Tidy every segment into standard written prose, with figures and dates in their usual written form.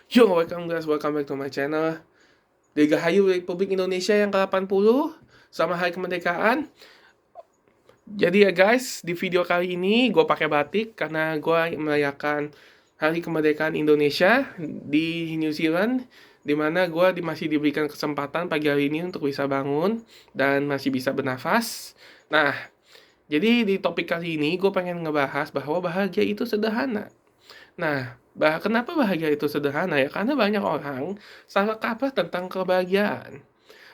Yo, welcome guys, welcome back to my channel. Dirgahayu Republik Indonesia yang ke-80 sama Hari Kemerdekaan. Jadi ya guys, di video kali ini gue pakai batik karena gue merayakan Hari Kemerdekaan Indonesia di New Zealand, di mana gue masih diberikan kesempatan pagi hari ini untuk bisa bangun dan masih bisa bernafas. Nah, jadi di topik kali ini gue pengen ngebahas bahwa bahagia itu sederhana. Nah, kenapa bahagia itu sederhana ya? Karena banyak orang salah kaprah tentang kebahagiaan.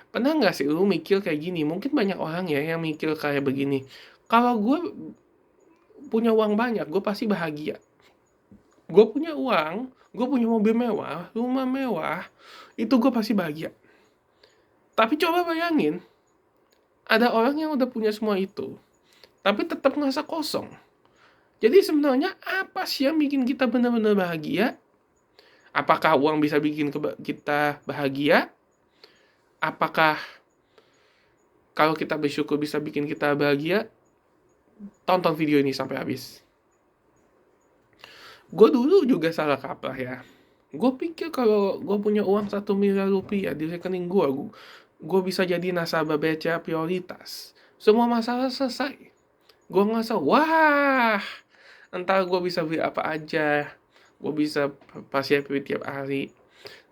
Pernah nggak sih lu mikir kayak gini? Mungkin banyak orang ya yang mikir kayak begini. Kalau gue punya uang banyak, gue pasti bahagia. Gue punya uang, gue punya mobil mewah, rumah mewah, itu gue pasti bahagia. Tapi coba bayangin, ada orang yang udah punya semua itu, tapi tetap ngerasa kosong. Jadi sebenarnya apa sih yang bikin kita benar-benar bahagia? Apakah uang bisa bikin kita bahagia? Apakah kalau kita bersyukur bisa bikin kita bahagia? Tonton video ini sampai habis. Gue dulu juga salah kaprah ya. Gue pikir kalau gue punya uang 1 miliar rupiah di rekening gue bisa jadi nasabah BCA prioritas. Semua masalah selesai. Gue ngerasa, wah, entar gue bisa beli apa aja. Gue bisa pasti happy tiap hari.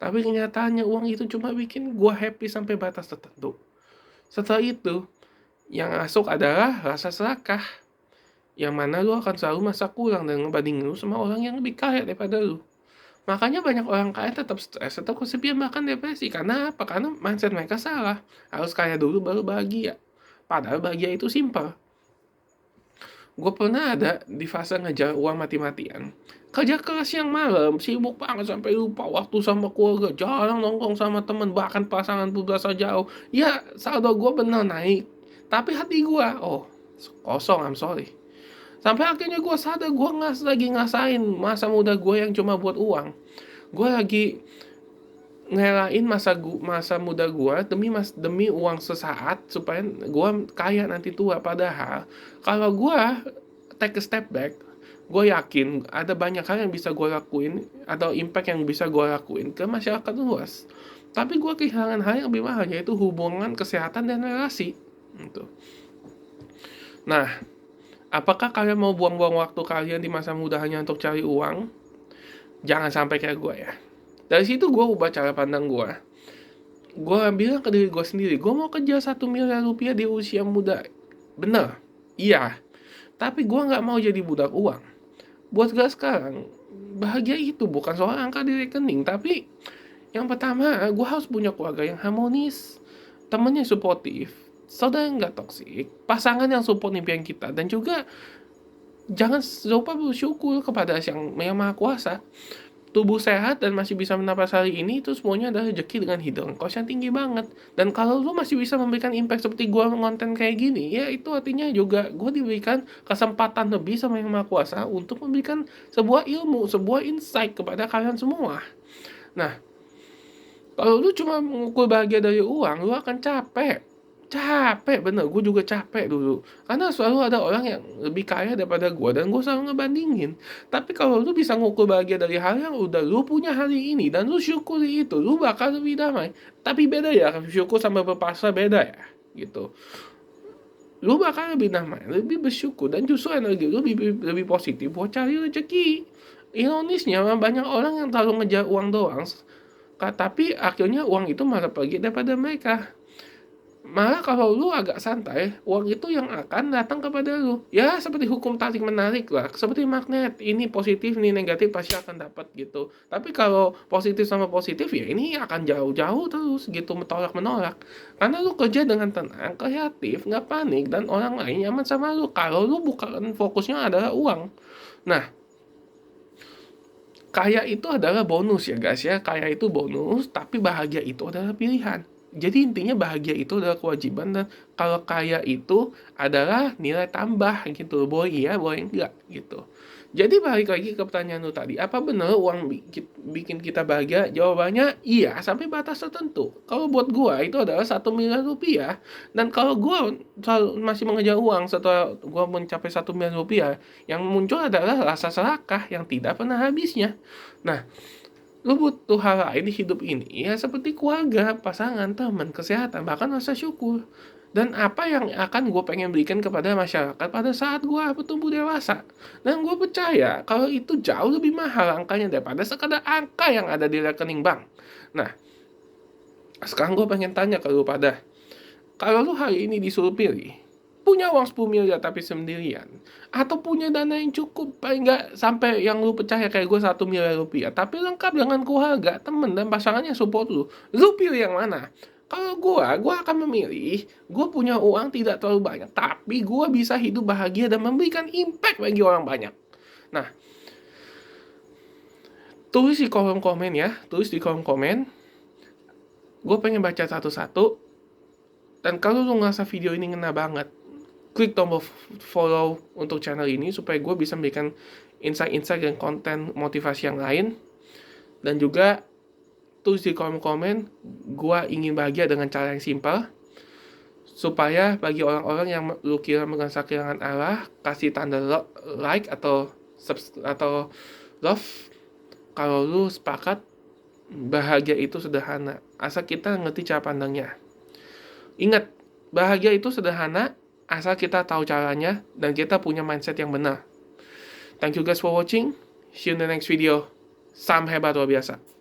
Tapi kenyataannya uang itu cuma bikin gue happy sampai batas tertentu. Setelah itu, yang masuk adalah rasa serakah. Yang mana lu akan selalu merasa kurang dan ngebandingin lu sama orang yang lebih kaya daripada lu. Makanya banyak orang kaya tetap stres, tetap kesepian, bahkan depresi. Karena apa? Karena mindset mereka salah. Harus kaya dulu baru bahagia. Padahal bahagia itu simpel. Gue pernah ada di fase ngejar uang mati-matian. Kerja keras siang malam, sibuk banget sampai lupa waktu sama keluarga, jarang nongkrong sama temen, bahkan pasangan pun berasa jauh. Ya, saldo gue bener naik. Tapi hati gue, oh, kosong, I'm sorry. Sampai akhirnya gue sadar gue lagi ngasain masa muda gue yang cuma buat uang. Gue lagi ngelain masa muda gue demi uang sesaat supaya gue kaya nanti tua. Padahal kalau gue take a step back, gue yakin ada banyak hal yang bisa gue lakuin atau impact yang bisa gue lakuin ke masyarakat luas. Tapi gue kehilangan hal yang lebih mahal, yaitu hubungan, kesehatan, dan relasi. Gitu. Nah, apakah kalian mau buang-buang waktu kalian di masa muda hanya untuk cari uang? Jangan sampai kayak gue ya. Dari situ gue ubah cara pandang gue. Gue bilang ke diri gue sendiri, gue mau kerja 1 miliar rupiah di usia muda. Bener, iya. Tapi gue nggak mau jadi budak uang. Buat gue sekarang, bahagia itu bukan soal angka di rekening. Tapi yang pertama, gue harus punya keluarga yang harmonis, temen yang suportif, saudara yang nggak toksik, pasangan yang support impian kita, dan juga jangan lupa bersyukur kepada yang maha kuasa. Tubuh sehat dan masih bisa menapas hari ini itu semuanya adalah rezeki dengan hidung kos yang tinggi banget. Dan kalau lu masih bisa memberikan impact seperti gua ngonten kayak gini, ya itu artinya juga gua diberikan kesempatan lebih sama yang maha kuasa untuk memberikan sebuah ilmu, sebuah insight kepada kalian semua. Nah, kalau lu cuma mengukur bahagia dari uang, lu akan capek. Capek, bener. Gue juga capek dulu. Karena selalu ada orang yang lebih kaya daripada gue, dan gue selalu ngebandingin. Tapi kalau lu bisa ngukur bahagia dari hal yang udah lu punya hari ini, dan lu syukuri itu, lu bakal lebih damai. Tapi beda ya, syukur sama berpasrah beda ya. Gitu. Lu bakal lebih damai, lebih bersyukur, dan justru energi lu lebih positif buat cari rezeki. Ironisnya, banyak orang yang terlalu ngejar uang doang, tapi akhirnya uang itu malah pergi daripada mereka. Malah kalau lu agak santai, uang itu yang akan datang kepada lu. Ya seperti hukum tarik menarik lah, seperti magnet. Ini positif, ini negatif, pasti akan dapat gitu. Tapi kalau positif sama positif, ya ini akan jauh-jauh terus gitu, menolak-menolak. Karena lu kerja dengan tenang, kreatif, nggak panik, dan orang lain nyaman sama lu. Kalau lu bukan fokusnya adalah uang. Nah, kaya itu adalah bonus ya guys ya. Kaya itu bonus, tapi bahagia itu adalah pilihan. Jadi intinya bahagia itu adalah kewajiban, dan kalau kaya itu adalah nilai tambah gitu. Boleh iya, boleh enggak gitu. Jadi balik lagi ke pertanyaan lu tadi, apa benar uang bikin kita bahagia? Jawabannya iya, sampai batas tertentu. Kalau buat gua itu adalah 1 miliar rupiah, dan kalau gua masih mengejar uang setelah gua mencapai 1 miliar rupiah, yang muncul adalah rasa serakah yang tidak pernah habisnya. Nah, Lu butuh hal lain di hidup ini ya seperti keluarga, pasangan, teman, kesehatan, bahkan rasa syukur. Dan apa yang akan gue pengen berikan kepada masyarakat pada saat gue bertumbuh dewasa. Dan gue percaya kalau itu jauh lebih mahal angkanya daripada sekadar angka yang ada di rekening bank. Nah, sekarang gue pengen tanya ke lu pada, kalau lu hari ini disuruh pilih, punya uang 10 miliar tapi sendirian, atau punya dana yang cukup, paling nggak sampai yang lu percaya kayak gue 1 miliar rupiah, tapi lengkap dengan keluarga, temen, dan pasangannya support lu pilih yang mana? Kalau gue akan memilih, gue punya uang tidak terlalu banyak, tapi gue bisa hidup bahagia dan memberikan impact bagi orang banyak. Nah, tulis di kolom komen ya, tulis di kolom komen. Gue pengen baca satu-satu. Dan kalau lu ngerasa video ini ngena banget, klik tombol follow untuk channel ini supaya gue bisa memberikan insight-insight dan konten motivasi yang lain. Dan juga tulis di kolom komen, gue ingin bahagia dengan cara yang simpel. Supaya bagi orang-orang yang lu kira merasa kehilangan arah, kasih tanda like atau love. Kalau lu sepakat, bahagia itu sederhana, asal kita ngerti cara pandangnya. Ingat, bahagia itu sederhana, asal kita tahu caranya dan kita punya mindset yang benar. Thank you guys for watching. See you in the next video. Salam hebat luar biasa.